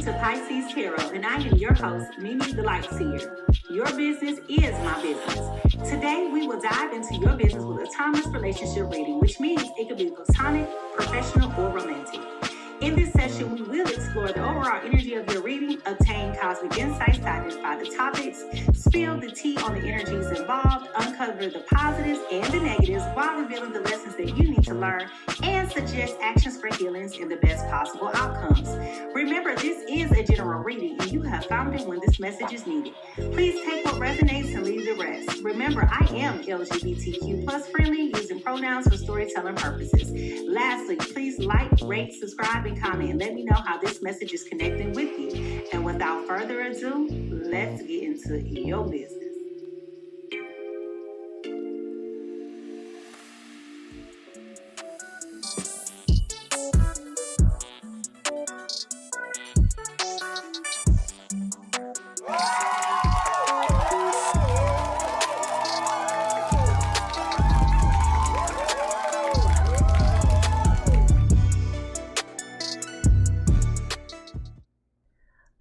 to Pisces Tarot, and I am your host, Mimi the Lightseer. Your business is my business. Today, we will dive into your business with a timeless relationship reading, which means it could be platonic, professional, or romantic. In this session, we will explore the overall energy of your reading, obtain cosmic insights to identify the topics, spill the tea on the energies involved, uncover the positives and the negatives while revealing the lessons that you need to learn, and suggest actions for healings and the best possible outcomes. Remember, this is a general reading, and you have found it when this message is needed. Please take what resonates and leave the rest. Remember, I am LGBTQ plus friendly, using pronouns for storytelling purposes. Lastly, please like, rate, subscribe, and comment, and let me know how this message is connecting with you. And without further ado, let's get into your business.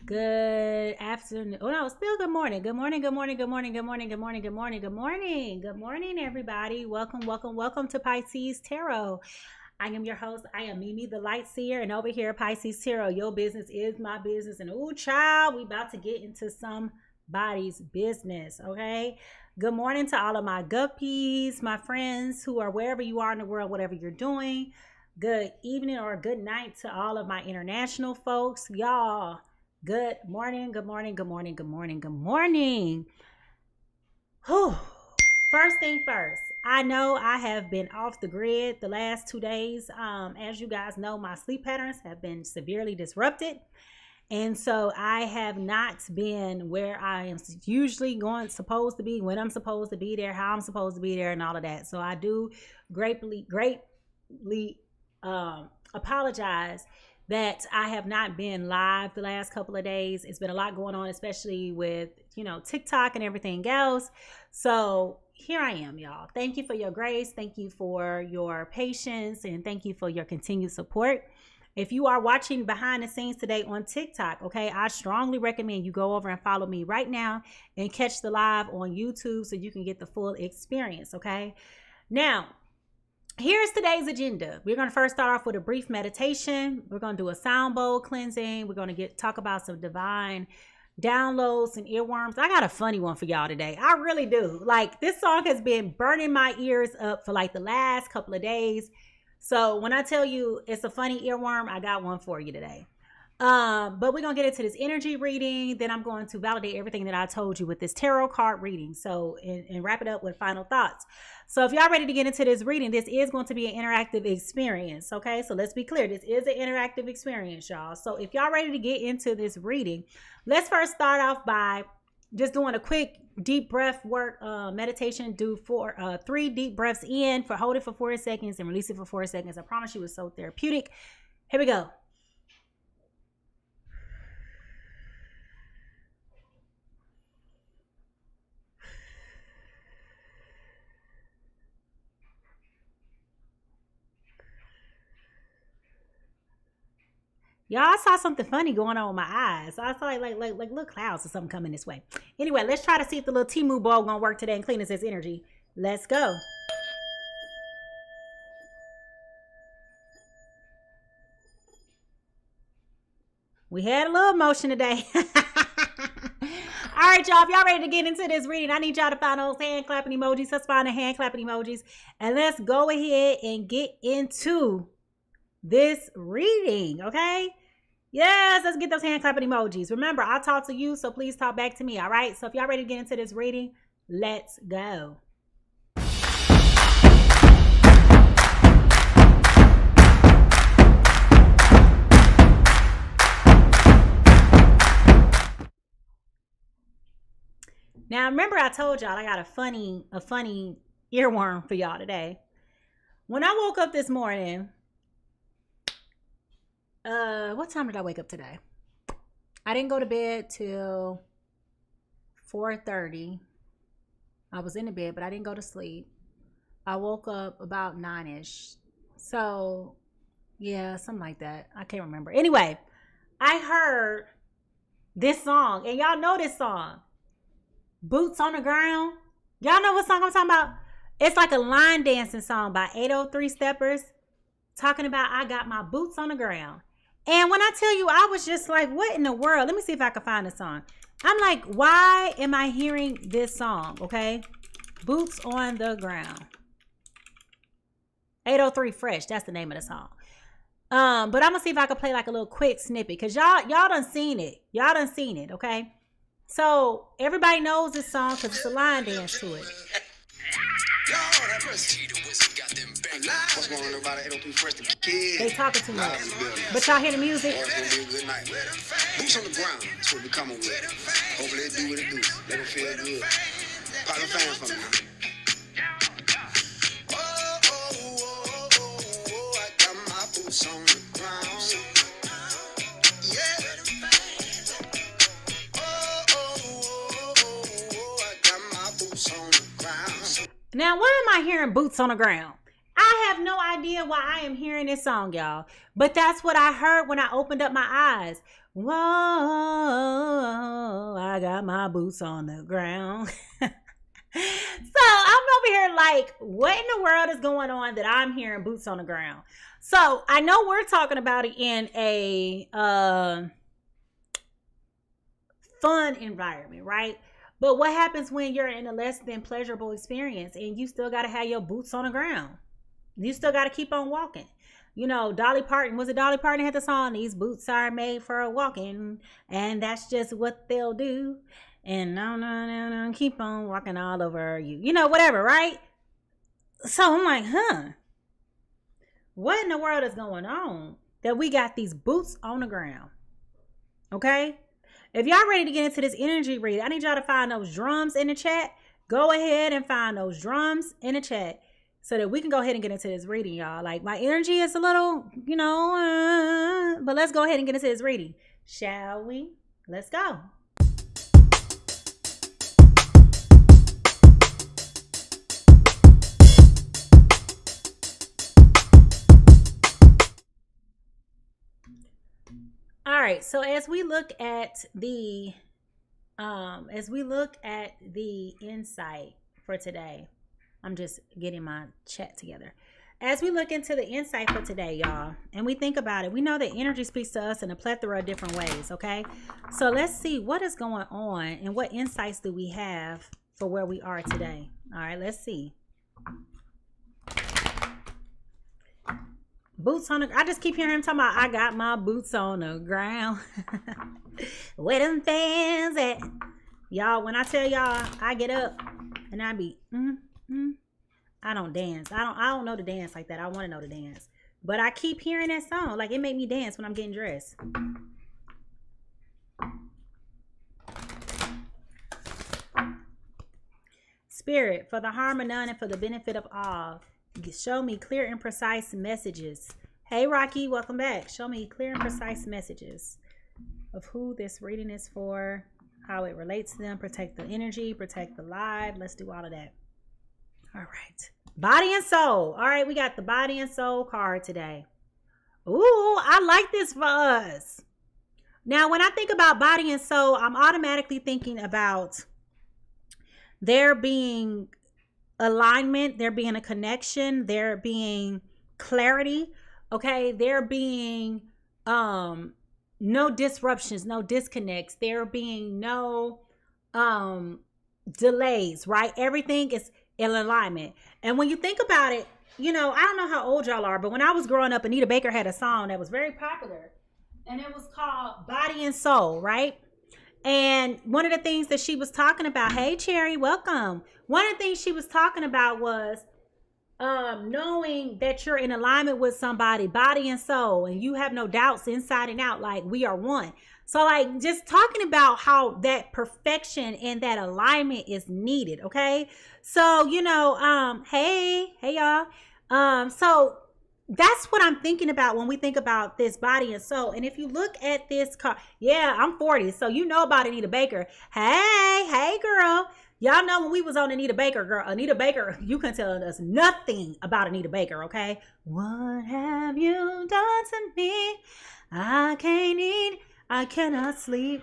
Good afternoon. Oh no, still good morning. Good morning, good morning, good morning, good morning, good morning, good morning, good morning. Good morning, everybody. Welcome to Pisces Tarot. I am your host. I am Mimi the Lightseer, and over here, Pisces Tarot, your business is my business. And ooh, child, we about to get into somebody's business, okay? Good morning to all of my guppies, my friends who are wherever you are in the world, whatever you're doing. Good evening or good night to all of my international folks. Y'all, good morning, good morning, good morning, good morning, good morning. Whew. First thing first, I know I have been off the grid the last 2 days. As you guys know, my sleep patterns have been severely disrupted. And so I have not been where I am usually supposed to be, when I'm supposed to be there, how I'm supposed to be there, and all of that. So I do greatly apologize that I have not been live the last couple of days. It's been a lot going on, especially with, TikTok and everything else. So here I am, y'all. Thank you for your grace. Thank you for your patience, and thank you for your continued support. If you are watching behind the scenes today on TikTok, okay, I strongly recommend you go over and follow me right now and catch the live on YouTube so you can get the full experience, okay? Now, here's today's agenda. We're going to first start off with a brief meditation. We're going to do a sound bowl cleansing. We're going to talk about some divine downloads and earworms. I got a funny one for y'all today. I really do. Like, this song has been burning my ears up for like the last couple of days. So when I tell you it's a funny earworm, I got one for you today. But we're going to get into this energy reading. Then I'm going to validate everything that I told you with this tarot card reading. So, and wrap it up with final thoughts. So if y'all ready to get into this reading, this is going to be an interactive experience. Okay. So let's be clear. This is an interactive experience, y'all. So if y'all ready to get into this reading, let's first start off by just doing a quick deep breath work meditation. Do 3 deep breaths in, hold it for 4 seconds and release it for 4 seconds. I promise you it's so therapeutic. Here we go. Y'all, I saw something funny going on with my eyes. I saw like little clouds or something coming this way. Anyway, let's try to see if the little Timu bowl gonna work today and clean us this energy. Let's go. We had a little motion today. All right, y'all, if y'all ready to get into this reading, I need y'all to find those hand clapping emojis. Let's find the hand clapping emojis. And let's go ahead and get into this reading, okay? Yes, let's get those hand clapping emojis. Remember, I talk to you, so please talk back to me, all right? So if y'all ready to get into this reading, let's go. Now, remember I told y'all I got a funny earworm for y'all today. When I woke up this morning, what time did I wake up today? I didn't go to bed till 4:30. I was in the bed, but I didn't go to sleep. I woke up about 9-ish. So, yeah, something like that. I can't remember. Anyway, I heard this song, and y'all know this song, Boots on the Ground. Y'all know what song I'm talking about? It's like a line dancing song by 803 Steppers, talking about I got my boots on the ground. And when I tell you, I was just like, what in the world? Let me see if I can find the song. I'm like, why am I hearing this song? Okay. Boots on the Ground. 803 Fresh. That's the name of the song. But I'm gonna see if I can play like a little quick snippet, because y'all done seen it. Y'all done seen it, okay? So everybody knows this song because it's a line dance to it. What's going on about 803 Fresh? The kids. They talking too much. But y'all hear the music? It's gonna be a good night. Boots on the ground. That's what we coming with. Hopefully it do what it do. Let them feel good. Pop the fans for me now. I got my boots on the ground. Yeah. I got my boots on the ground. Now, why am I hearing boots on the ground? I have no idea why I am hearing this song, y'all. But that's what I heard when I opened up my eyes. Whoa, I got my boots on the ground. So I'm over here like, what in the world is going on that I'm hearing boots on the ground? So I know we're talking about it in a fun environment, right? But what happens when you're in a less than pleasurable experience and you still got to have your boots on the ground? You still got to keep on walking. You know, Dolly Parton, was it Dolly Parton had the song, these boots are made for walking, and that's just what they'll do. And no, keep on walking all over you. You know, whatever, right? So I'm like, what in the world is going on that we got these boots on the ground? Okay? If y'all ready to get into this energy read, I need y'all to find those drums in the chat. Go ahead and find those drums in the chat so that we can go ahead and get into this reading, y'all. Like, my energy is a little, you know, but let's go ahead and get into this reading. Shall we? Let's go. All right, so as we look at the insight for today, I'm just getting my chat together. As we look into the insight for today, y'all, and we think about it, we know that energy speaks to us in a plethora of different ways, okay? So let's see what is going on and what insights do we have for where we are today. All right, let's see. Boots on the, I just keep hearing him talking about, I got my boots on the ground. Where them fans at? Y'all, when I tell y'all, I get up and I be, I don't dance. I don't know the dance like that. I want to know the dance. But I keep hearing that song. Like, it made me dance when I'm getting dressed. Spirit, for the harm of none and for the benefit of all, show me clear and precise messages. Hey, Rocky, welcome back. Show me clear and precise messages of who this reading is for, how it relates to them, protect the energy, protect the live. Let's do all of that. All right. Body and soul. All right, we got the body and soul card today. Ooh, I like this for us. Now, when I think about body and soul, I'm automatically thinking about there being alignment, there being a connection, there being clarity, okay? There being no disruptions, no disconnects, there being no delays, right? Everything is in alignment. And when you think about it, you know, I don't know how old y'all are, but when I was growing up, Anita Baker had a song that was very popular, and it was called Body and Soul, right? And one of the things that she was talking about, hey Cherry, welcome. One of the things she was talking about was knowing that you're in alignment with somebody, body and soul, and you have no doubts inside and out, like we are one. So like just talking about how that perfection and that alignment is needed, okay? So, you know, hey y'all. So that's what I'm thinking about when we think about this body and soul. And if you look at this card, yeah, I'm 40, so you know about Anita Baker. Hey girl. Y'all know when we was on Anita Baker, girl, Anita Baker, you can tell us nothing about Anita Baker, okay? What have you done to me? I can't eat, I cannot sleep.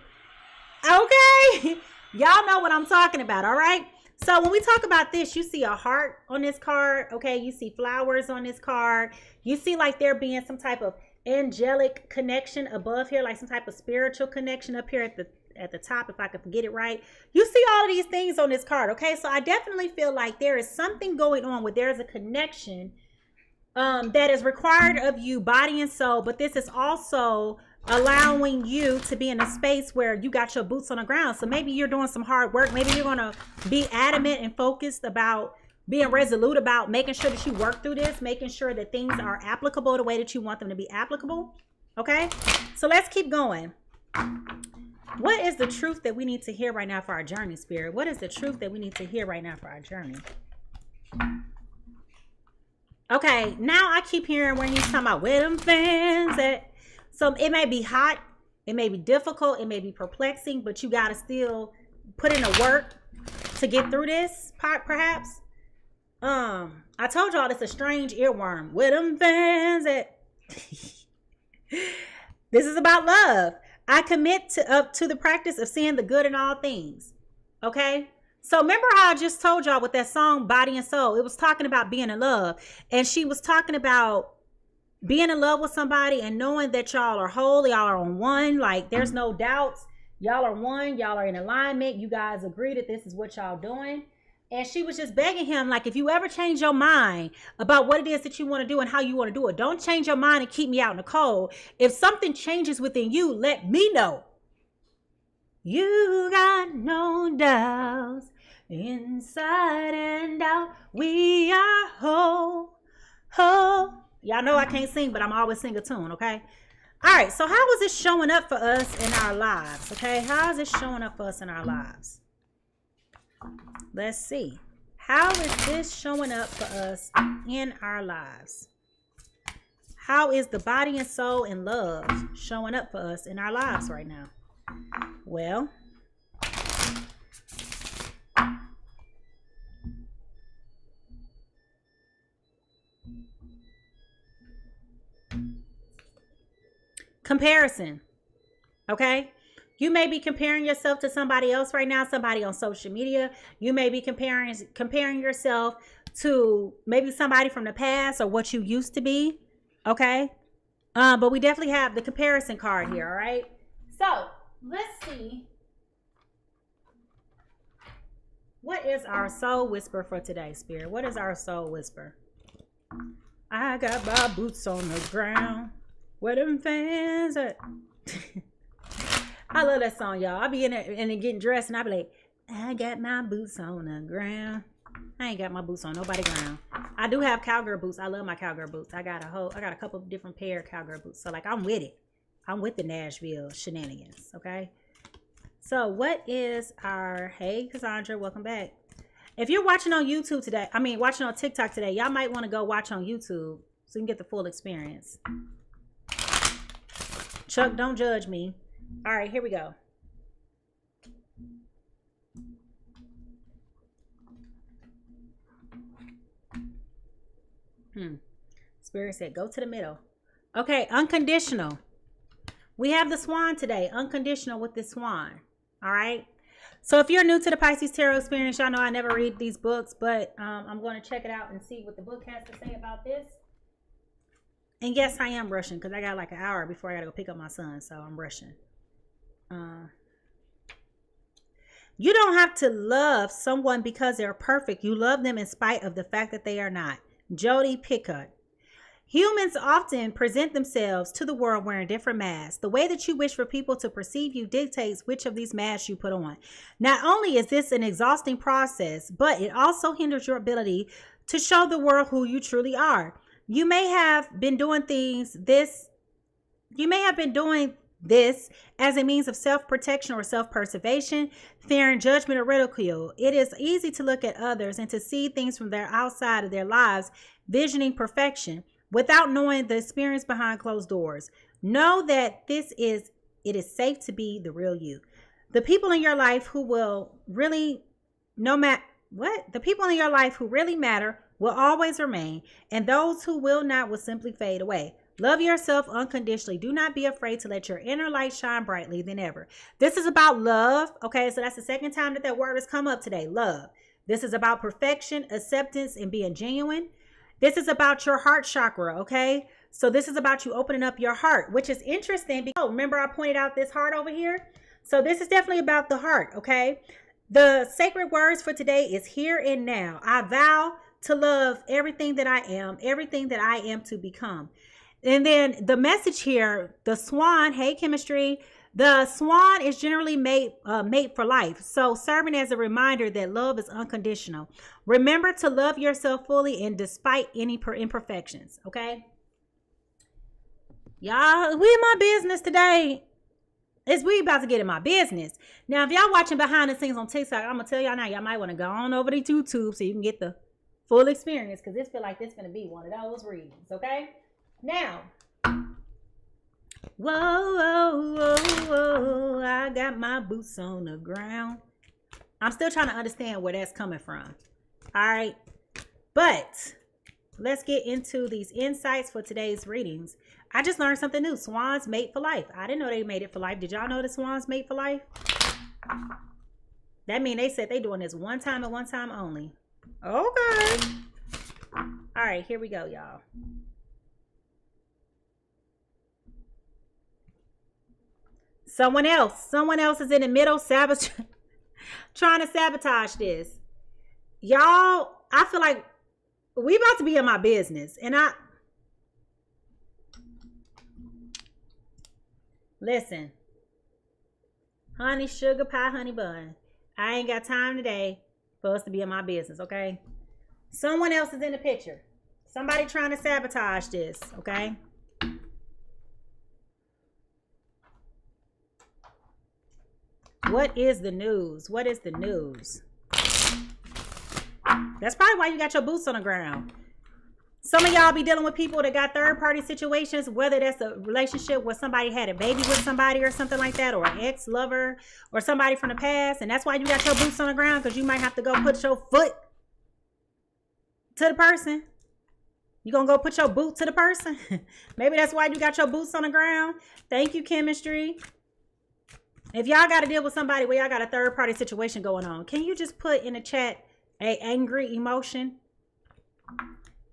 Okay. Y'all know what I'm talking about, all right? So when we talk about this, you see a heart on this card, okay? You see flowers on this card. You see like there being some type of angelic connection above here, like some type of spiritual connection up here at the top, if I can get it right. You see all of these things on this card, okay? So I definitely feel like there is something going on where there's a connection that is required of you, body and soul, but this is also allowing you to be in a space where you got your boots on the ground. So maybe you're doing some hard work. Maybe you're going to be adamant and focused about being resolute about making sure that you work through this, making sure that things are applicable the way that you want them to be applicable. Okay, so let's keep going. What is the truth that we need to hear right now for our journey, Spirit? What is the truth that we need to hear right now for our journey? Okay, now I keep hearing when you're talking about where them fans at. So it may be hot, it may be difficult, it may be perplexing, but you got to still put in the work to get through this part, perhaps. I told y'all it's a strange earworm. Where them fans at? This is about love. I commit to the practice of seeing the good in all things. Okay? So remember how I just told y'all with that song, Body and Soul, it was talking about being in love. And she was talking about being in love with somebody and knowing that y'all are whole, y'all are on one, like there's no doubts. Y'all are one, y'all are in alignment. You guys agree that this is what y'all doing. And she was just begging him, like, if you ever change your mind about what it is that you want to do and how you want to do it, don't change your mind and keep me out in the cold. If something changes within you, let me know. You got no doubts. Inside and out, we are whole, whole. Y'all know I can't sing, but I'm always sing a tune, okay? All right, so how is this showing up for us in our lives, okay? How is this showing up for us in our lives? Let's see. How is this showing up for us in our lives? How is the body and soul and love showing up for us in our lives right now? Well, comparison. Okay? You may be comparing yourself to somebody else right now, somebody on social media. You may be comparing yourself to maybe somebody from the past or what you used to be. Okay? But we definitely have the comparison card here, all right? So, let's see. What is our soul whisper for today, Spirit? What is our soul whisper? I got my boots on the ground. Where them fans at? I love that song, y'all. I be in it and then getting dressed and I be like, I got my boots on the ground. I ain't got my boots on nobody ground. I do have cowgirl boots. I love my cowgirl boots. I got a couple of different pair of cowgirl boots. So like I'm with it. I'm with the Nashville shenanigans, okay? So what is our, hey Cassandra, welcome back. If you're watching on YouTube today, watching on TikTok today, y'all might want to go watch on YouTube so you can get the full experience. Chuck, don't judge me. All right, here we go. Spirit said, go to the middle. Okay, unconditional. We have the swan today. Unconditional with the swan. All right. So if you're new to the Pisces Tarot experience, y'all know I never read these books, but I'm going to check it out and see what the book has to say about this. And yes, I am rushing because I got like an hour before I got to go pick up my son. So I'm rushing. You don't have to love someone because they're perfect. You love them in spite of the fact that they are not. Jodi Picoult. Humans often present themselves to the world wearing different masks. The way that you wish for people to perceive you dictates which of these masks you put on. Not only is this an exhausting process, but it also hinders your ability to show the world who you truly are. You may have been doing this as a means of self-protection or self-preservation, fearing judgment or ridicule. It is easy to look at others and to see things from their outside of their lives, visioning perfection, without knowing the experience behind closed doors. Know that it is safe to be the real you. The people in your life who really matter will always remain, and those who will not will simply fade away. Love yourself unconditionally. Do not be afraid to let your inner light shine brightly than ever. This is about love. Okay, so that's the second time that word has come up today. Love. This is about perfection, acceptance, and being genuine. This is about your heart chakra. Okay, so this is about you opening up your heart, which is interesting because remember I pointed out this heart over here. So this is definitely about the heart. Okay, the sacred words for today is here and now. I vow to love everything that I am, everything that I am to become. And then the message here, the swan, hey chemistry, the swan is generally made for life. So serving as a reminder that love is unconditional. Remember to love yourself fully and despite any imperfections. Okay. Y'all, we in my business today. We about to get in my business. Now, if y'all watching behind the scenes on TikTok, I'm going to tell y'all now, y'all might want to go on over to YouTube so you can get the full experience. Because this feel like this going to be one of those readings. Okay. Now, whoa, I got my boots on the ground. I'm still trying to understand where that's coming from. All right. But let's get into these insights for today's readings. I just learned something new. Swans mate for life. I didn't know they made it for life. Did y'all know the swans mate for life? That means they said they doing this one time and one time only. Okay. All right, here we go, y'all. Someone else is in the middle trying to sabotage this. Y'all, I feel like we about to be in my business. And listen, honey, sugar pie, honey bun. I ain't got time today for us to be in my business, okay? Someone else is in the picture. Somebody trying to sabotage this, okay? What is the news? What is the news? That's probably why you got your boots on the ground. Some of y'all be dealing with people that got third-party situations, whether that's a relationship where somebody had a baby with somebody or something like that, or an ex-lover or somebody from the past, and that's why you got your boots on the ground, because you might have to go put your foot to the person. You gonna go put your boot to the person? Maybe that's why you got your boots on the ground. Thank you, chemistry. If y'all got to deal with somebody where y'all got a third-party situation going on, can you just put in the chat a angry emotion?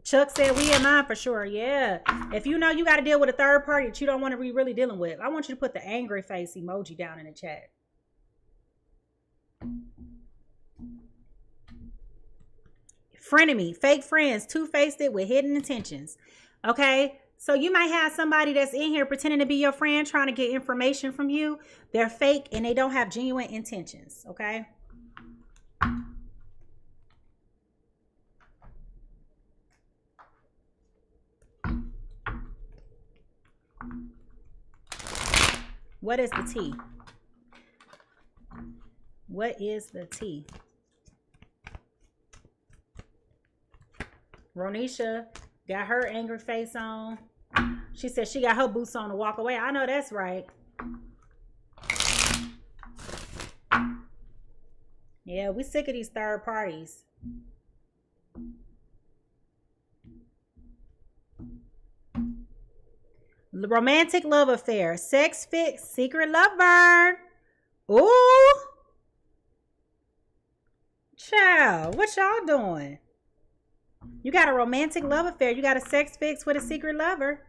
Chuck said we in mine for sure. Yeah. If you know you got to deal with a third party that you don't want to be really dealing with, I want you to put the angry face emoji down in the chat. Frenemy, fake friends, two-faced it with hidden intentions. Okay. So you might have somebody that's in here pretending to be your friend, trying to get information from you. They're fake and they don't have genuine intentions. Okay. What is the tea? What is the tea? Ronisha got her angry face on. She said she got her boots on to walk away. I know that's right. Yeah, we sick of these third parties. Romantic love affair. Sex fix. Secret lover. Ooh. Child, what y'all doing? You got a romantic love affair. You got a sex fix with a secret lover.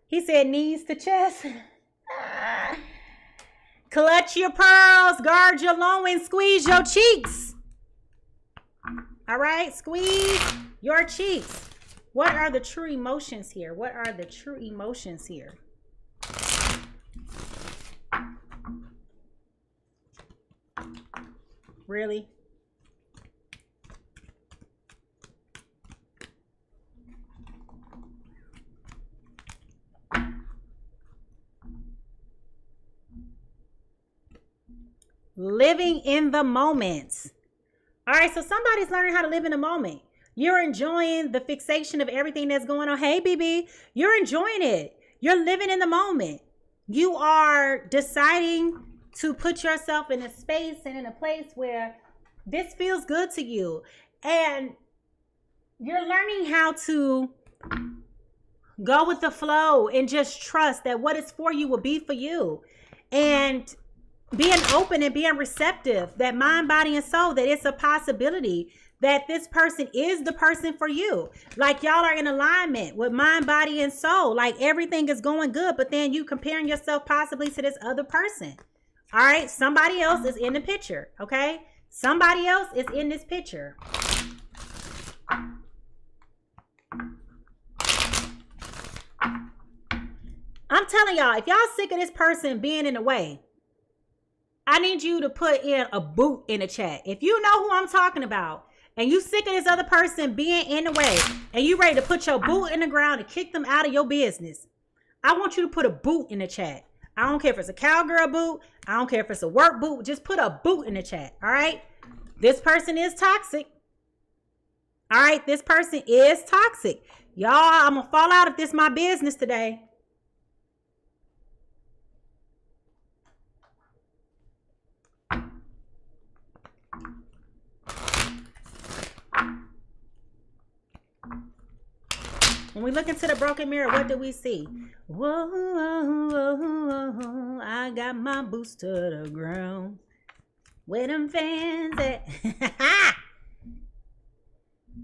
He said knees to chest. Clutch your pearls. Guard your loins. Squeeze your cheeks. All right? Squeeze your cheeks. What are the true emotions here? What are the true emotions here? Really? Living in the moment. All right, so somebody's learning how to live in the moment. You're enjoying the fixation of everything that's going on. Hey, BB, you're enjoying it. You're living in the moment. You are deciding to put yourself in a space and in a place where this feels good to you. And you're learning how to Go with the flow and just trust that what is for you will be for you. And being open and being receptive, that mind, body, and soul, that it's a possibility that this person is the person for you. Like y'all are in alignment with mind, body, and soul. Like everything is going good, but then you comparing yourself possibly to this other person. All right, somebody else is in the picture, okay? Somebody else is in this picture. I'm telling y'all, if y'all sick of this person being in the way, I need you to put in a boot in the chat. If you know who I'm talking about and you sick of this other person being in the way and you ready to put your boot in the ground and kick them out of your business, I want you to put a boot in the chat. I don't care if it's a cowgirl boot. I don't care if it's a work boot. Just put a boot in the chat, all right? This person is toxic. All right, this person is toxic. Y'all, I'm going to fall out if this is my business today. When we look into the broken mirror, what do we see? Whoa, whoa, whoa, I got my boots to the ground. Where them fans at?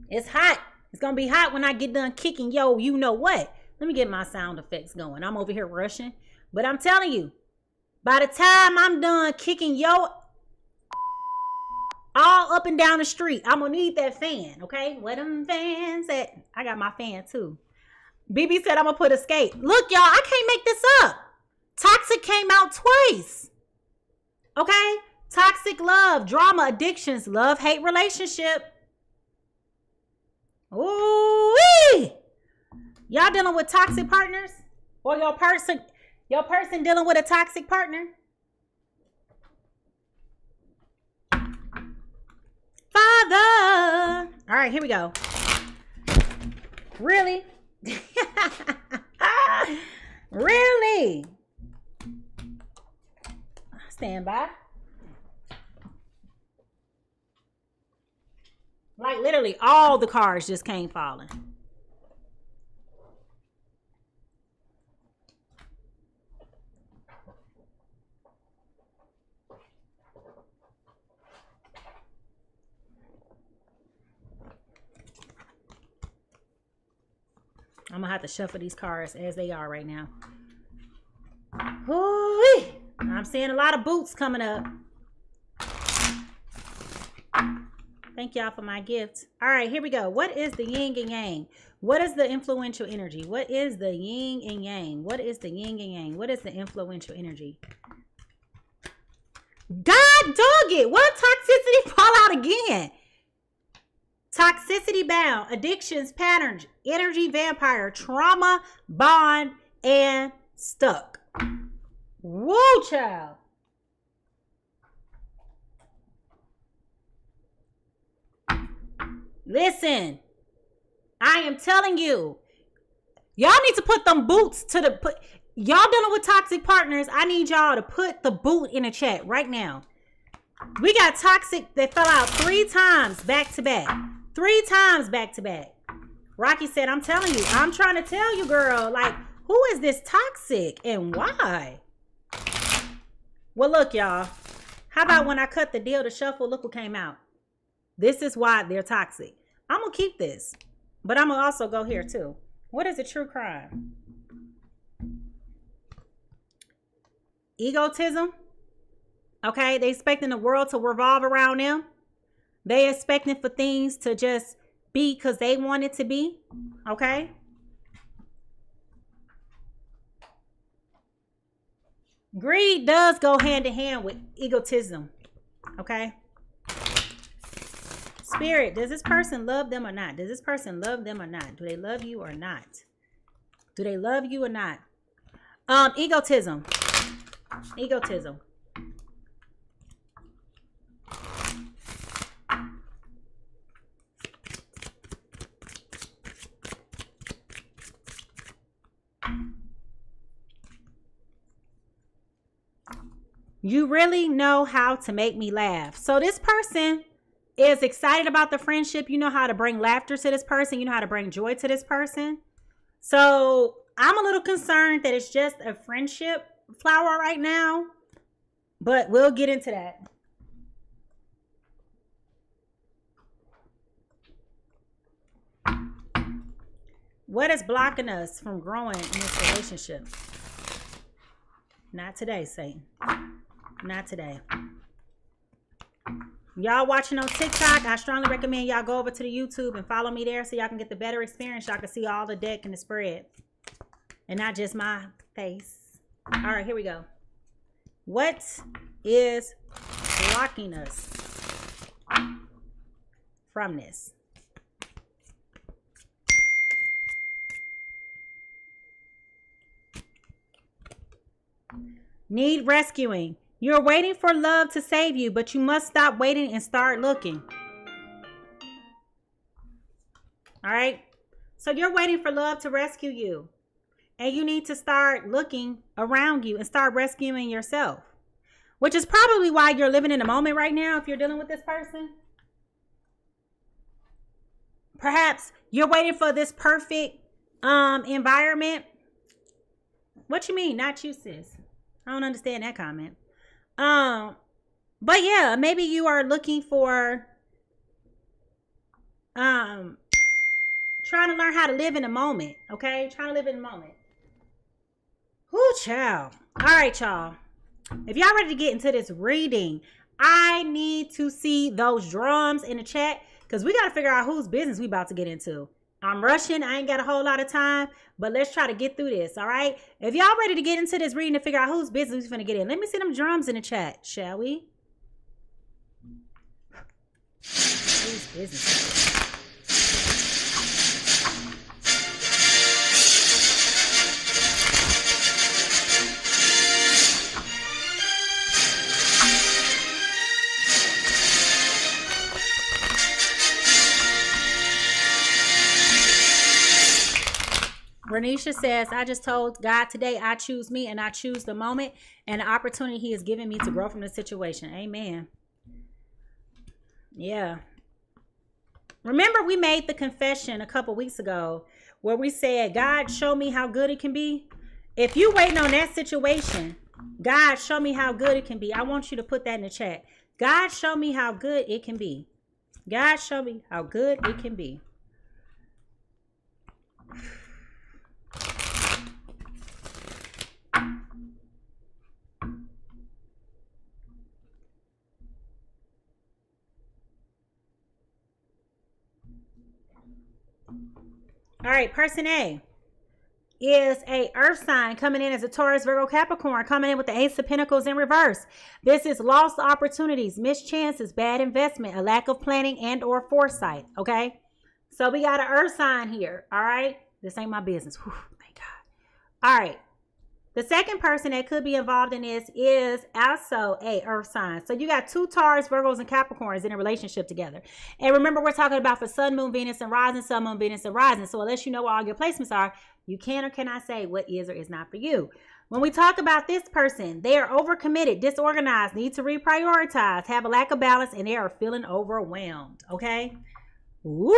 It's hot. It's going to be hot when I get done kicking yo, you know what? Let me get my sound effects going. I'm over here rushing. But I'm telling you, by the time I'm done kicking yo all up and down the street, I'm going to need that fan, okay? Where them fans at? I got my fan too. BB said I'm going to put escape. Look, y'all, I can't make this up. Toxic came out twice. Okay? Toxic love, drama, addictions, love, hate relationship. Ooh-wee! Y'all dealing with toxic partners? Or your person dealing with a toxic partner? Father! All right, here we go. Really? Really? Stand by. Like literally all the cards just came falling. I'm gonna have to shuffle these cards as they are right now. Ooh-wee. I'm seeing a lot of boots coming up. Thank y'all for my gifts. All right, here we go. What is the yin and yang? What is the influential energy? What is the yin and yang? What is the yin and yang? What is the influential energy? God dog it. What toxicity fall out again? Toxicity bound, addictions, patterns, energy vampire, trauma, bond, and stuck. Woo, child. Listen, I am telling you, y'all need to put them boots to the y'all dealing with toxic partners. I need y'all to put the boot in the chat right now. We got toxic that fell out 3 times back to back. 3 times back to back. Rocky said, I'm telling you, I'm trying to tell you, girl, like, who is this toxic and why? Well, look, y'all. How about when I cut the deal to shuffle, look what came out. This is why they're toxic. I'm going to keep this, but I'm going to also go here too. What is a true crime? Egotism. Okay, they expecting the world to revolve around them. They expecting for things to just be because they want it to be. Okay. Greed does go hand in hand with egotism. Okay. Spirit, does this person love them or not? Does this person love them or not? Do they love you or not? Do they love you or not? Egotism. Egotism. You really know how to make me laugh. So this person is excited about the friendship. You know how to bring laughter to this person. You know how to bring joy to this person. So I'm a little concerned that it's just a friendship flower right now, but we'll get into that. What is blocking us from growing in this relationship? Not today, Satan. Not today. Y'all watching on TikTok, I strongly recommend y'all go over to the YouTube and follow me there so y'all can get the better experience. Y'all can see all the deck and the spread. And not just my face. All right, here we go. What is blocking us from this? Need rescuing. You're waiting for love to save you, but you must stop waiting and start looking. All right? So you're waiting for love to rescue you. And you need to start looking around you and start rescuing yourself. Which is probably why you're living in the moment right now if you're dealing with this person. Perhaps you're waiting for this perfect environment. What you mean? Not you, sis. I don't understand that comment. But yeah, maybe you are looking for trying to learn how to live in the moment. Okay? Trying to live in the moment. Whoo, child. All right, y'all. If y'all ready to get into this reading, I need to see those drums in the chat because we got to figure out whose business we about to get into. I'm rushing. I ain't got a whole lot of time, but let's try to get through this, all right? If y'all ready to get into this reading to figure out whose business we're going to get in, let me see them drums in the chat, shall we? Whose business? Renisha says, I just told God today I choose me and I choose the moment and the opportunity he has given me to grow from the situation. Amen. Yeah. Remember we made the confession a couple weeks ago where we said, God, show me how good it can be. If you waiting on that situation, God, show me how good it can be. I want you to put that in the chat. God, show me how good it can be. God, show me how good it can be. All right, person A is a earth sign coming in as a Taurus, Virgo, Capricorn, coming in with the Ace of Pentacles in reverse. This is lost opportunities, missed chances, bad investment, a lack of planning and or foresight, okay? So we got an earth sign here, all right? This ain't my business. Whew, thank God. All right. The second person that could be involved in this is also a earth sign. So you got two Taurus, Virgos, and Capricorns in a relationship together. And remember, we're talking about for Sun, Moon, Venus, and Rising, Sun, Moon, Venus, and Rising. So unless you know what all your placements are, you can or cannot say what is or is not for you. When we talk about this person, they are overcommitted, disorganized, need to reprioritize, have a lack of balance, and they are feeling overwhelmed. Okay? Woo!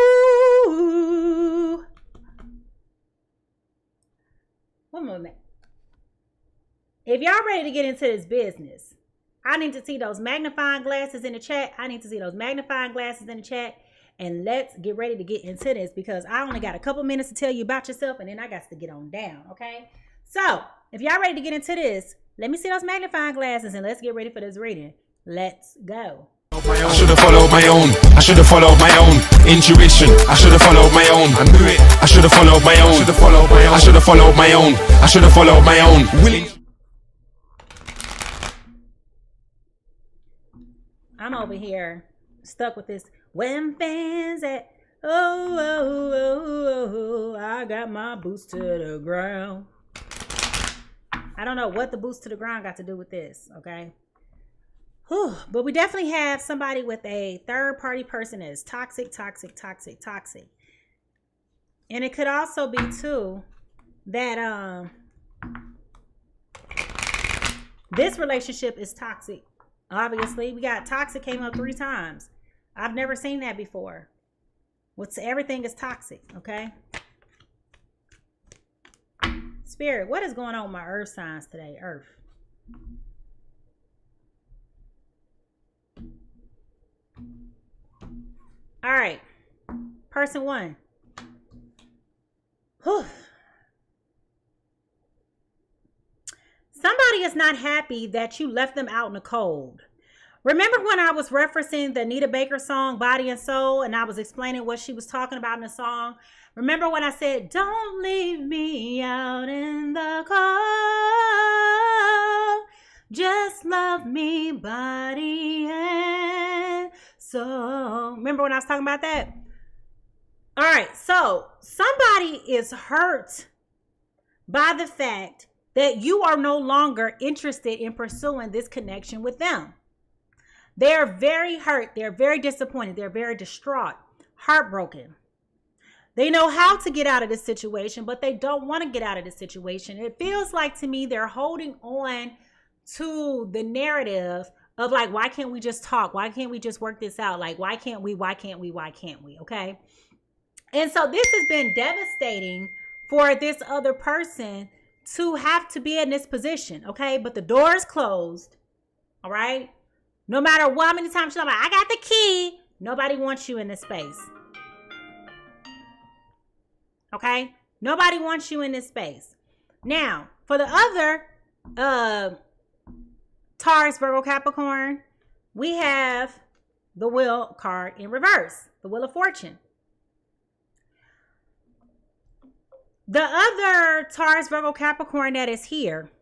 One moment. If y'all ready to get into this business, I need to see those magnifying glasses in the chat. I need to see those magnifying glasses in the chat. And let's get ready to get into this because I only got a couple minutes to tell you about yourself and then I got to get on down, okay? So, if y'all ready to get into this, let me see those magnifying glasses and let's get ready for this reading. Let's go. I should have followed my own. I should have followed my own intuition. I should have followed my own. I knew it. I should have followed my own. I should have followed my own. I should have followed my own. I should have followed my own. Willing. I'm over here stuck with this. When fans at oh, I got my boots to the ground. I don't know what the boots to the ground got to do with this, okay? Whew. But we definitely have somebody with a third party person that is toxic. And it could also be too that this relationship is toxic. Obviously, we got toxic came up 3 times. I've never seen that before. Everything is toxic, okay? Spirit, what is going on with my earth signs today? Earth. All right. Person one. Whew. Somebody is not happy that you left them out in the cold. Remember when I was referencing the Anita Baker song, Body and Soul, and I was explaining what she was talking about in the song? Remember when I said, don't leave me out in the cold, just love me body and soul. Remember when I was talking about that? All right, so somebody is hurt by the fact that you are no longer interested in pursuing this connection with them. They're very hurt. They're very disappointed. They're very distraught, heartbroken. They know how to get out of this situation, but they don't want to get out of this situation. It feels like to me they're holding on to the narrative of like, why can't we just talk? Why can't we just work this out? Like, why can't we? Why can't we? Why can't we? Okay. And so this has been devastating for this other person to have to be in this position. Okay. But the door is closed. All right. No matter how many times you're like, I got the key. Nobody wants you in this space. Okay? Nobody wants you in this space. Now, for the other Taurus, Virgo, Capricorn, we have the Wheel card in reverse, the Wheel of Fortune. The other Taurus, Virgo, Capricorn that is here,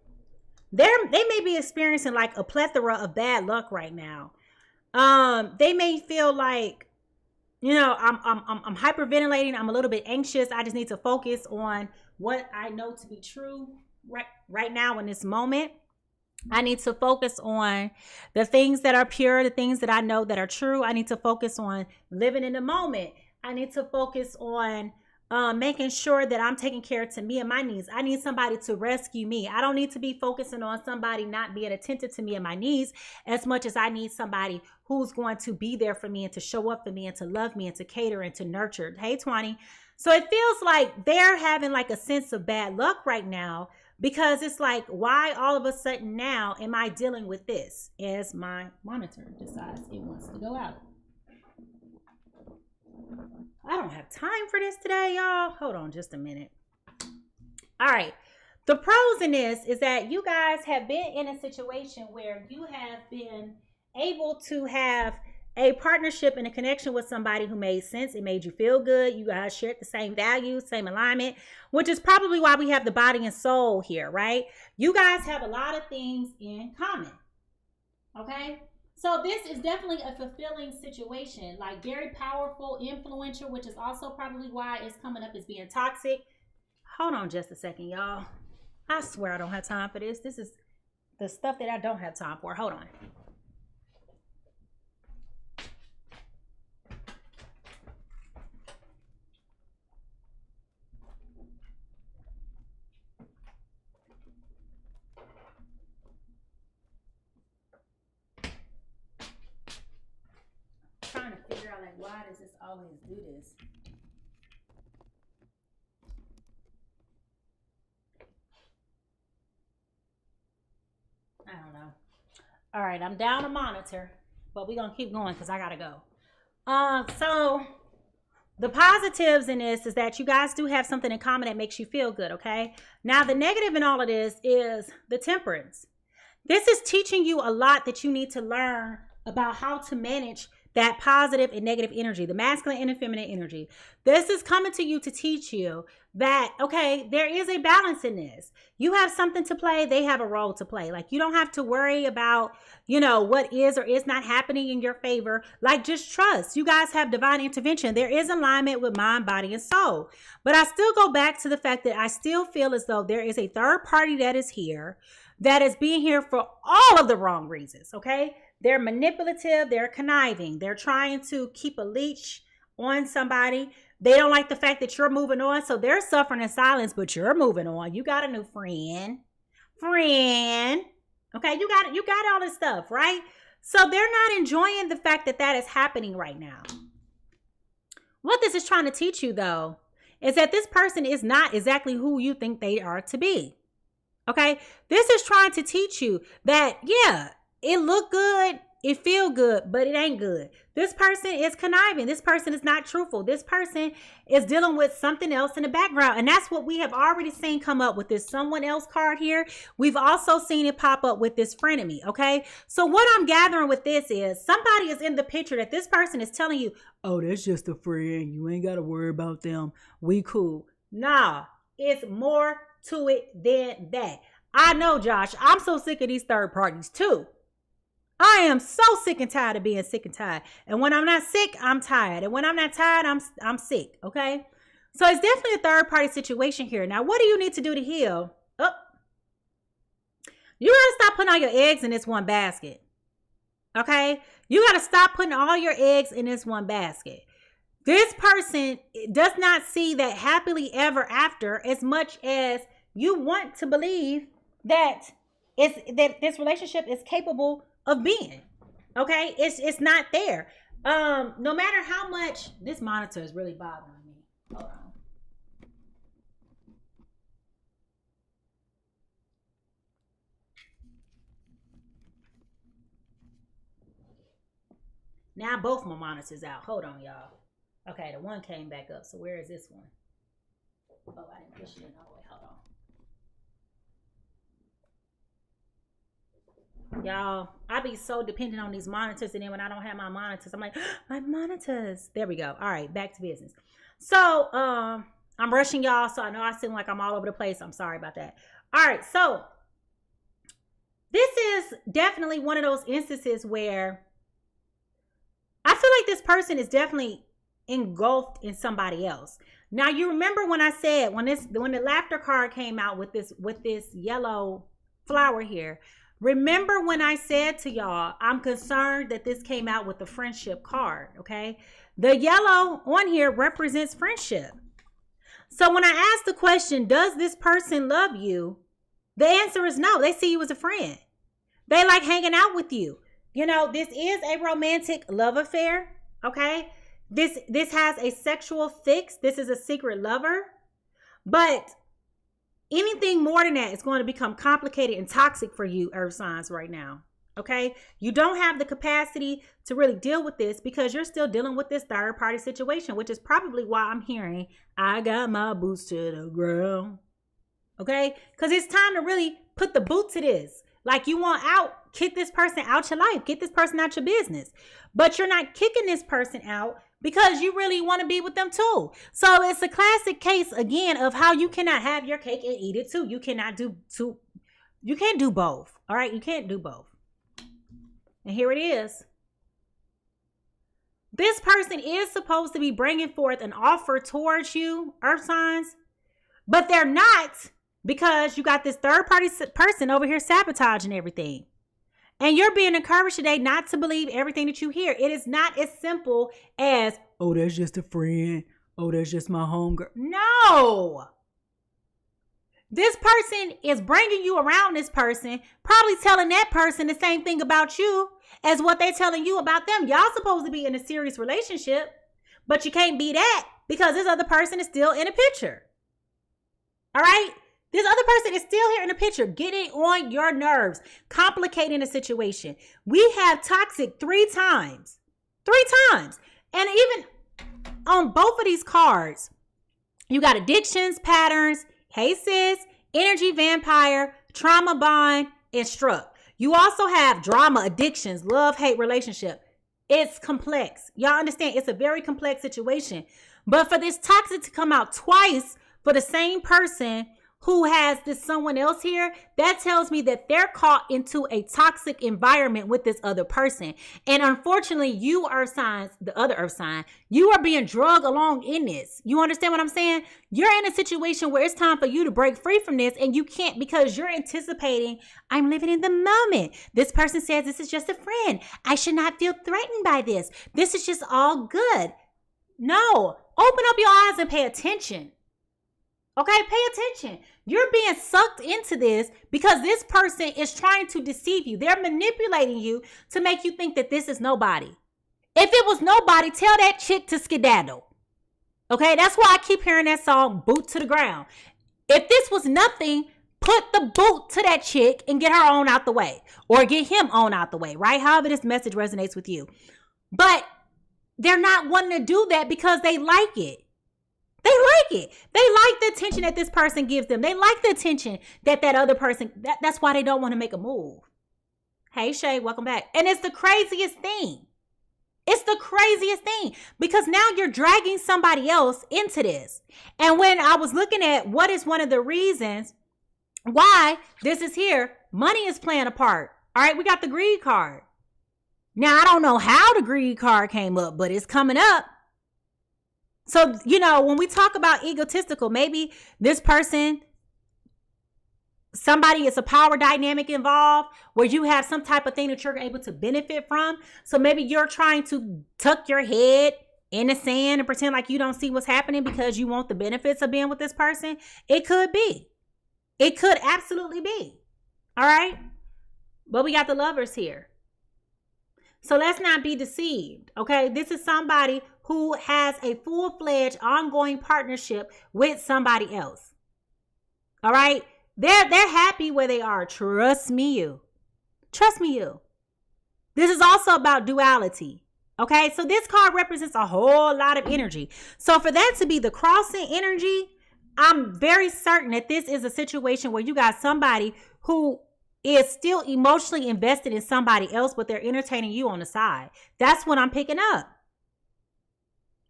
they may be experiencing like a plethora of bad luck right now. They may feel like, you know, I'm hyperventilating. I'm a little bit anxious. I just need to focus on what I know to be true right now in this moment. I need to focus on the things that are pure, the things that I know that are true. I need to focus on living in the moment. I need to focus on making sure that I'm taking care to me and my needs. I need somebody to rescue me. I don't need to be focusing on somebody not being attentive to me and my needs as much as I need somebody who's going to be there for me and to show up for me and to love me and to cater and to nurture. Hey, 20. So it feels like they're having like a sense of bad luck right now because it's like, why all of a sudden now am I dealing with this as my monitor decides it wants to go out? I don't have time for this today, y'all. Hold on just a minute. All right. The pros in this is that you guys have been in a situation where you have been able to have a partnership and a connection with somebody who made sense. It made you feel good. You guys shared the same values, same alignment, which is probably why we have the body and soul here, right? You guys have a lot of things in common. Okay? So this is definitely a fulfilling situation, like very powerful, influential, which is also probably why it's coming up as being toxic. Hold on just a second, y'all. I swear I don't have time for this. This is the stuff that I don't have time for. Hold on. Trying to figure out like why does this always do this? I don't know. All right, I'm down a monitor, but we're gonna keep going because I gotta go. So the positives in this is that you guys do have something in common that makes you feel good. Okay. Now the negative in all of this is the Temperance. This is teaching you a lot that you need to learn about how to manage that positive and negative energy, the masculine and the feminine energy. This is coming to you to teach you that, okay, there is a balance in this. You have something to play. They have a role to play. Like, you don't have to worry about, you know, what is or is not happening in your favor. Like, just trust. You guys have divine intervention. There is alignment with mind, body, and soul. But I still go back to the fact that I still feel as though there is a third party that is here, that is being here for all of the wrong reasons, okay? They're manipulative. They're conniving. They're trying to keep a leash on somebody. They don't like the fact that you're moving on. So they're suffering in silence, but you're moving on. You got a new friend. Okay, you got all this stuff, right? So they're not enjoying the fact that that is happening right now. What this is trying to teach you, though, is that this person is not exactly who you think they are to be. Okay? This is trying to teach you that, yeah, it look good, it feel good, but it ain't good. This person is conniving. This person is not truthful. This person is dealing with something else in the background. And that's what we have already seen come up with this someone else card here. We've also seen it pop up with this frenemy, okay? So what I'm gathering with this is somebody is in the picture that this person is telling you, oh, that's just a friend. You ain't got to worry about them. We cool. Nah, it's more to it than that. I know, Josh, I'm so sick of these third parties too. I am so sick and tired of being sick and tired. And when I'm not sick, I'm tired. And when I'm not tired, I'm sick, okay? So it's definitely a third party situation here. Now, what do you need to do to heal? Oh, you got to stop putting all your eggs in this one basket, okay? You got to stop putting all your eggs in this one basket. This person does not see that happily ever after as much as you want to believe that this relationship is capable of being. Okay, it's not there. No matter how much this monitor is really bothering me. Hold on. Now both my monitors out. Hold on, y'all. Okay, the one came back up. So where is this one? Oh, I didn't push it in all the way. Hold on. Y'all, I be so dependent on these monitors, and then when I don't have my monitors, I'm like, my monitors. There we go. All right, back to business. So, I'm rushing y'all, so I know I seem like I'm all over the place. I'm sorry about that. All right, so this is definitely one of those instances where I feel like this person is definitely engulfed in somebody else. Now, you remember when I said when the laughter card came out with this yellow flower here. Remember when I said to y'all, I'm concerned that this came out with the friendship card, okay? The yellow on here represents friendship. So when I asked the question, does this person love you? The answer is no. They see you as a friend. They like hanging out with you. You know, this is a romantic love affair, okay? This has a sexual fix. This is a secret lover. But anything more than that is going to become complicated and toxic for you, earth signs, right now. Okay? You don't have the capacity to really deal with this because you're still dealing with this third party situation, which is probably why I'm hearing, I got my boots to the ground. Okay? Because it's time to really put the boot to this. Like, you want out, kick this person out your life, get this person out your business. But you're not kicking this person out because you really want to be with them too. So it's a classic case again of how you cannot have your cake and eat it too. You cannot do two. You can't do both. All right. You can't do both. And here it is. This person is supposed to be bringing forth an offer towards you, earth signs, but they're not because you got this third party person over here sabotaging everything. And you're being encouraged today not to believe everything that you hear. It is not as simple as, oh, that's just a friend. Oh, that's just my homegirl. No. This person is bringing you around this person, probably telling that person the same thing about you as what they're telling you about them. Y'all supposed to be in a serious relationship, but you can't be that because this other person is still in the picture. All right? This other person is still here in the picture, getting on your nerves, complicating the situation. We have toxic 3 times. 3 times. And even on both of these cards, you got addictions, patterns, hey sis, energy vampire, trauma bond, and struck. You also have drama, addictions, love, hate, relationship. It's complex. Y'all understand? It's a very complex situation. But for this toxic to come out twice for the same person who has this someone else here, that tells me that they're caught into a toxic environment with this other person. And unfortunately, you earth signs, the other earth sign, you are being drugged along in this. You understand what I'm saying? You're in a situation where it's time for you to break free from this, and you can't because you're anticipating, I'm living in the moment. This person says this is just a friend. I should not feel threatened by this. This is just all good. No, open up your eyes and pay attention. Okay, pay attention. You're being sucked into this because this person is trying to deceive you. They're manipulating you to make you think that this is nobody. If it was nobody, tell that chick to skedaddle. Okay, that's why I keep hearing that song, Boot to the Ground. If this was nothing, put the boot to that chick and get her on out the way. Or get him on out the way, right? However this message resonates with you. But they're not wanting to do that because they like it. They like it. They like the attention that this person gives them. They like the attention that other person, that's why they don't want to make a move. Hey, Shay, welcome back. And it's the craziest thing. It's the craziest thing because now you're dragging somebody else into this. And when I was looking at what is one of the reasons why this is here, money is playing a part. All right, we got the greed card. Now, I don't know how the greed card came up, but it's coming up. So, you know, when we talk about egotistical, maybe this person, somebody, is a power dynamic involved where you have some type of thing that you're able to benefit from. So maybe you're trying to tuck your head in the sand and pretend like you don't see what's happening because you want the benefits of being with this person. It could be. It could absolutely be. All right. But we got the Lovers here. So let's not be deceived. Okay. This is somebody who has a full-fledged ongoing partnership with somebody else. All right. They're happy where they are. Trust me, you. Trust me, you. This is also about duality. Okay. So this card represents a whole lot of energy. So for that to be the crossing energy, I'm very certain that this is a situation where you got somebody who is still emotionally invested in somebody else, but they're entertaining you on the side. That's what I'm picking up.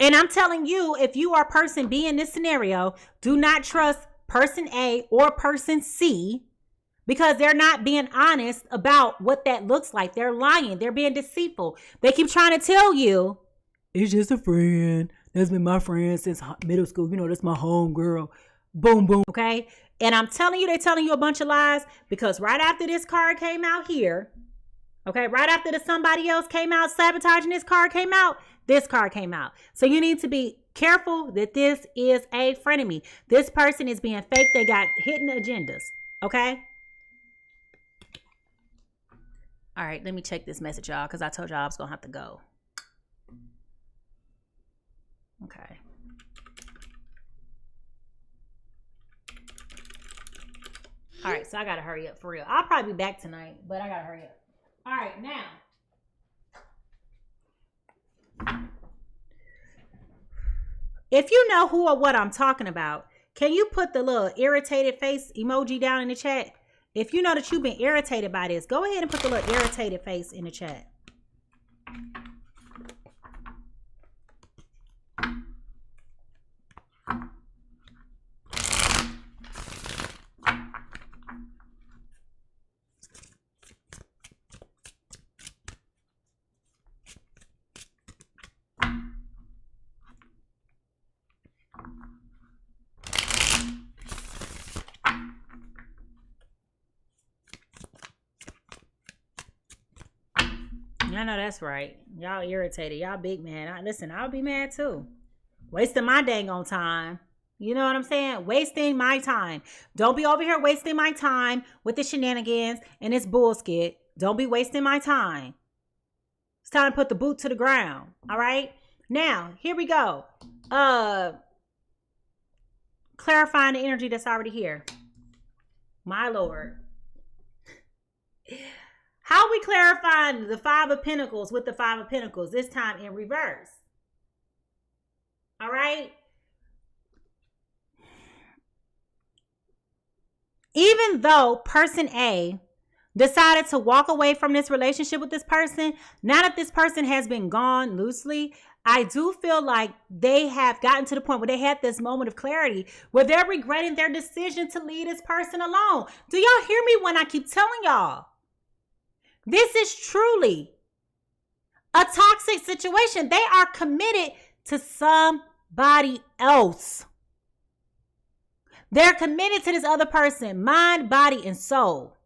And I'm telling you, if you are person B in this scenario, do not trust person A or person C because they're not being honest about what that looks like. They're lying. They're being deceitful. They keep trying to tell you, it's just a friend. That's been my friend since middle school. You know, that's my home girl. Boom, boom. Okay. And I'm telling you, they're telling you a bunch of lies because right after this card came out here, okay, right after the somebody else came out sabotaging this card came out, this card came out. So you need to be careful that this is a frenemy. This person is being fake. They got hidden agendas. Okay. All right. Let me check this message, y'all, because I told y'all I was going to have to go. Okay. All right. So I got to hurry up for real. I'll probably be back tonight, but I got to hurry up. All right. Now. If you know who or what I'm talking about, can you put the little irritated face emoji down in the chat? If you know that you've been irritated by this, go ahead and put the little irritated face in the chat. I know that's right. Y'all irritated. Y'all big mad. Listen, I'll be mad too. Wasting my dang on time. You know what I'm saying? Wasting my time. Don't be over here wasting my time with the shenanigans and this bullshit. Don't be wasting my time. It's time to put the boot to the ground. All right? Now, here we go. Clarifying the energy that's already here. My Lord. How are we clarifying the Five of Pentacles with the Five of Pentacles, this time in reverse? All right? Even though person A decided to walk away from this relationship with this person, now that this person has been gone loosely, I do feel like they have gotten to the point where they had this moment of clarity where they're regretting their decision to leave this person alone. Do y'all hear me when I keep telling y'all? This is truly a toxic situation. They are committed to somebody else. They're committed to this other person, mind, body, and soul.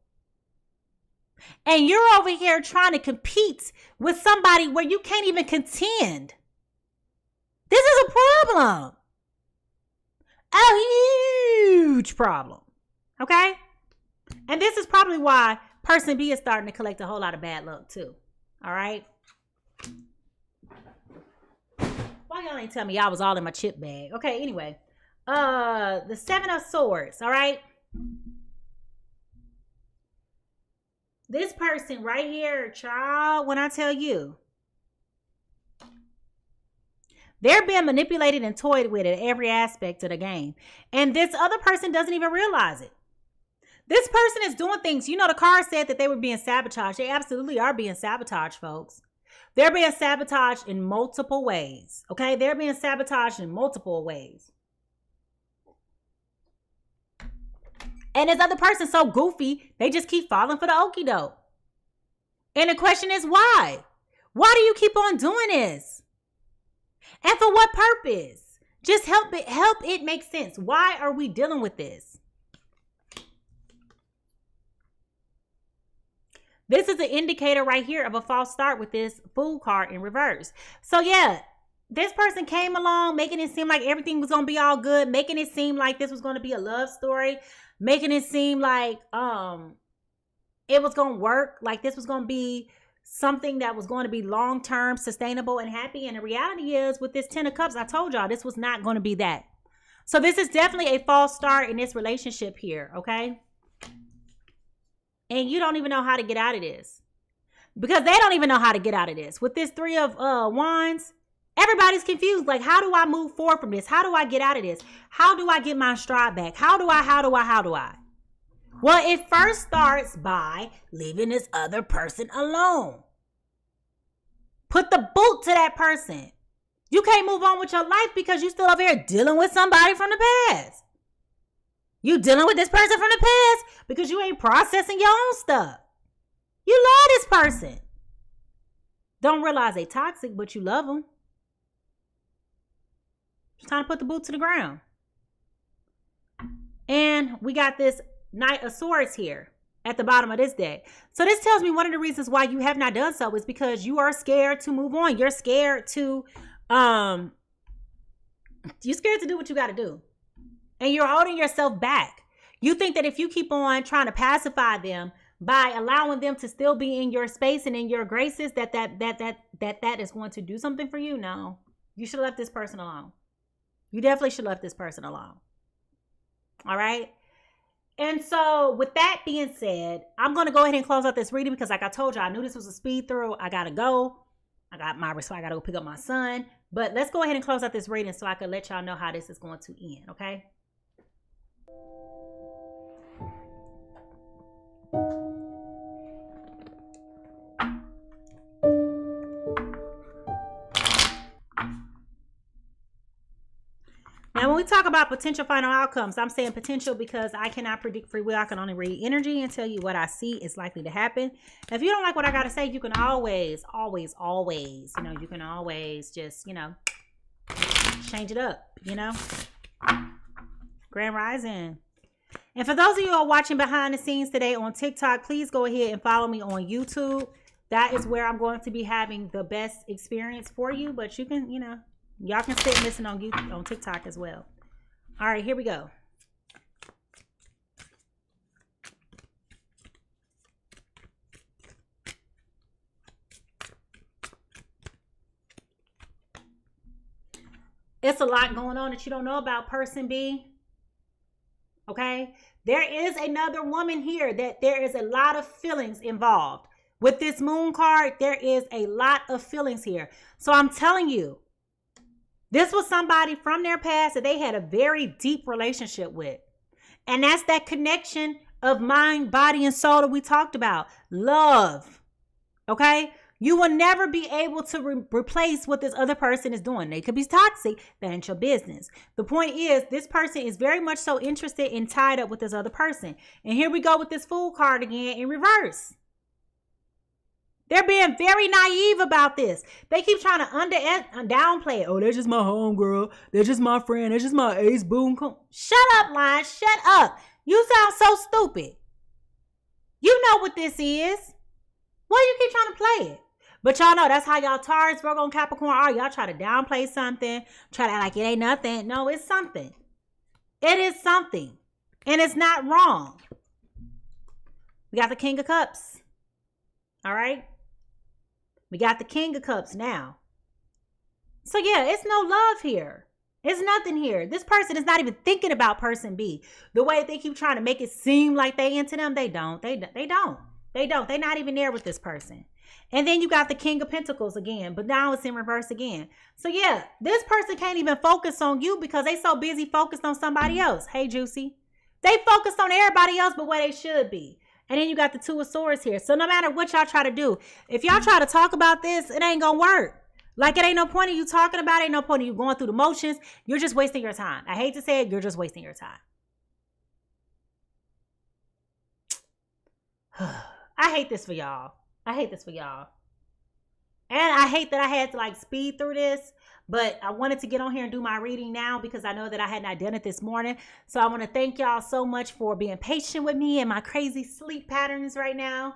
And you're over here trying to compete with somebody where you can't even contend. This is a problem. A huge problem. Okay? And this is probably why person B is starting to collect a whole lot of bad luck too. All right? Why Why y'all ain't tell me y'all was all in my chip bag? Okay, anyway. The Seven of Swords, all right? This person right here, child, when I tell you, they're being manipulated and toyed with at every aspect of the game. And this other person doesn't even realize it. This person is doing things. You know, the card said that they were being sabotaged. They absolutely are being sabotaged, folks. They're being sabotaged in multiple ways. Okay? They're being sabotaged in multiple ways. And this other person's so goofy, they just keep falling for the okie doke. And the question is, why? Why do you keep on doing this? And for what purpose? Just help it make sense. Why are we dealing with this? This is an indicator right here of a false start with this Fool card in reverse. So yeah, this person came along making it seem like everything was going to be all good, making it seem like this was going to be a love story, making it seem like it was going to work, like this was going to be something that was going to be long-term, sustainable, and happy. And the reality is, with this Ten of Cups, I told y'all this was not going to be that. So this is definitely a false start in this relationship here, okay? And you don't even know how to get out of this. Because they don't even know how to get out of this. With this Three of Wands, everybody's confused. Like, how do I move forward from this? How do I get out of this? How do I get my stride back? How do I? Well, it first starts by leaving this other person alone. Put the boot to that person. You can't move on with your life because you still over here dealing with somebody from the past. You dealing with this person from the past because you ain't processing your own stuff. You love this person. Don't realize they toxic, but you love them. It's time to put the boot to the ground. And we got this Knight of Swords here at the bottom of this deck. So this tells me one of the reasons why you have not done so is because you are scared to move on. You're scared to do what you got to do. And you're holding yourself back. You think that if you keep on trying to pacify them by allowing them to still be in your space and in your graces, that is going to do something for you. No, you should have left this person alone. You definitely should have left this person alone. All right. And so with that being said, I'm going to go ahead and close out this reading because like I told you, I knew this was a speed through. I got to go. I got to go pick up my son. But let's go ahead and close out this reading so I can let y'all know how this is going to end. Okay. Now, when we talk about potential final outcomes, I'm saying potential because I cannot predict free will. I can only read energy and tell you what I see is likely to happen. If you don't like what I got to say, you can always, you can always just, change it up, Grand Rising. And for those of you who are watching behind the scenes today on TikTok, please go ahead and follow me on YouTube. That is where I'm going to be having the best experience for you. But you can, y'all can sit and listen on YouTube, on TikTok as well. All right, here we go. It's a lot going on that you don't know about, person B. Okay? There is another woman here that there is a lot of feelings involved. With this Moon card, there is a lot of feelings here. So I'm telling you, this was somebody from their past that they had a very deep relationship with. And that's that connection of mind, body, and soul that we talked about. Love. Okay? You will never be able to replace what this other person is doing. They could be toxic. That ain't your business. The point is, this person is very much so interested and tied up with this other person. And here we go with this Fool card again in reverse. They're being very naive about this. They keep trying to downplay it. Oh, they're just my homegirl. They're just my friend. They're just my ace boon. Shut up, Lion. Shut up. You sound so stupid. You know what this is. Why you keep trying to play it? But y'all know that's how y'all Taurus, Virgo, and Capricorn are. Y'all try to downplay something. Try to act like it ain't nothing. No, it's something. It is something. And it's not wrong. We got the King of Cups. All right? We got the King of Cups now. So yeah, it's no love here. It's nothing here. This person is not even thinking about person B. The way they keep trying to make it seem like they into them, they don't. They don't. They're not even there with this person. And then you got the King of Pentacles again, but now it's in reverse again. So yeah, this person can't even focus on you because they so busy focused on somebody else. Hey, Juicy. They focused on everybody else but where they should be. And then you got the Two of Swords here. So no matter what y'all try to do, if y'all try to talk about this, it ain't gonna work. Like, it ain't no point in you talking about it. Ain't no point in you going through the motions. You're just wasting your time. I hate to say it. You're just wasting your time. I hate this for y'all. I hate this for y'all. And I hate that I had to like speed through this. But I wanted to get on here and do my reading now because I know that I hadn't not done it this morning. So I want to thank y'all so much for being patient with me and my crazy sleep patterns right now.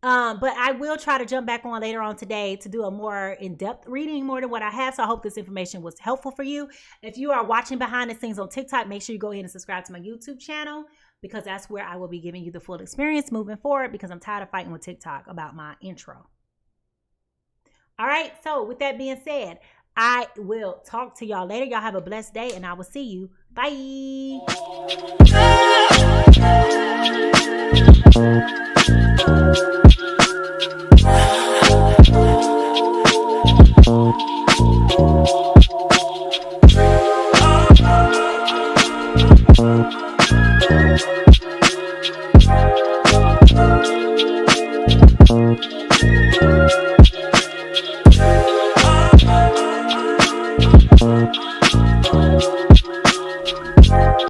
But I will try to jump back on later on today to do a more in-depth reading more than what I have. So I hope this information was helpful for you. If you are watching behind the scenes on TikTok, make sure you go ahead and subscribe to my YouTube channel because that's where I will be giving you the full experience moving forward because I'm tired of fighting with TikTok about my intro. All right. So with that being said, I will talk to y'all later. Y'all have a blessed day and I will see you. Bye.